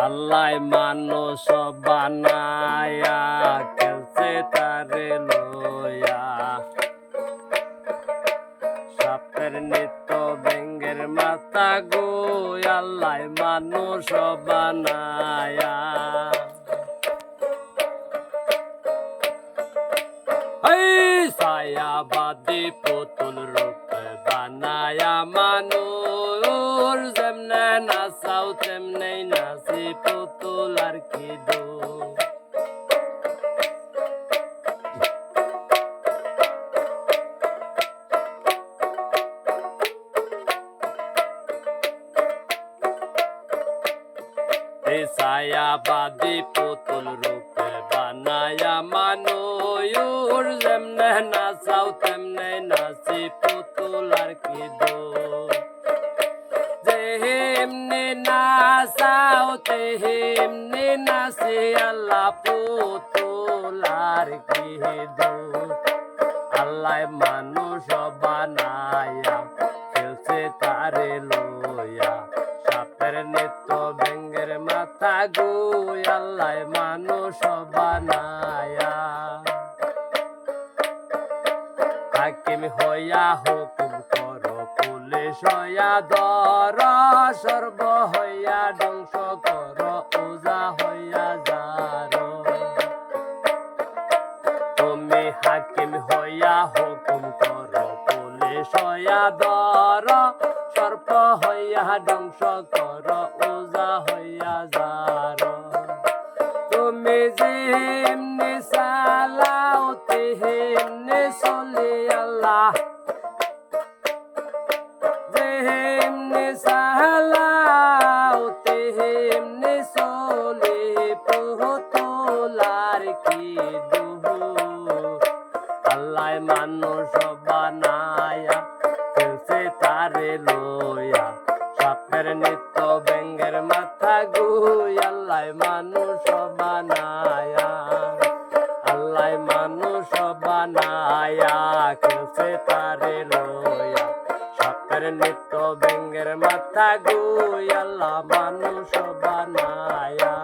আল্লাহ মানুষ বানায়া খেলছে তারে লয়া সাপের নিত্য ব্যাঙের মাথা গো আল্লাহ মানুষ বানায়া ছায়াবাদী পুতুল রূপে বানায়া মানুষ যেমনে নাচাও তেমনে নাচি পুতুল আর কি দোষ ছায়াবাদী পুতুল রূপে বানায়া মানুষ যেমনে নাচাও তেমনে নাচি পুতুল আর কি দোষ যেমনি নাচাও তেমনি নাচি আল্লাহ পুতুল আর কি দোষ আল্লাহ মানুষ বানায়া খেলছে তারে লয়া সাপের নিত্য ব্যাঙের মাথা গো আল্লাহ মানুষ বানায়া হাকিম হইয়া হুকুম করো পুলিশ হইয়া ধর সর্ব হইয়া ধ্বংস করো ওজা হইয়া যারো তুমি হাকিম হইয়া হুকুম করো পুলিশ হইয়া ধর সর্প হইয়া ধ্বংস করো ওজা হইয়া যারো তুমি যেমনি চালাও তেমনি চলে আল্লাহ যেমনি চালাও তেমনি চলে পুতুল আর কি দোষ আল্লাহ মানুষ বানায়া খেলছে তারে লয়া সাপের নিত্য ব্যাঙের মাথা গো আল্লাহ মানুষ বানায়া আল্লাহ মানুষ বানায়া খেলছে তারে লয়া সাপের নিত্য ব্যাঙের মাথা গো আল্লাহ মানুষ বানায়া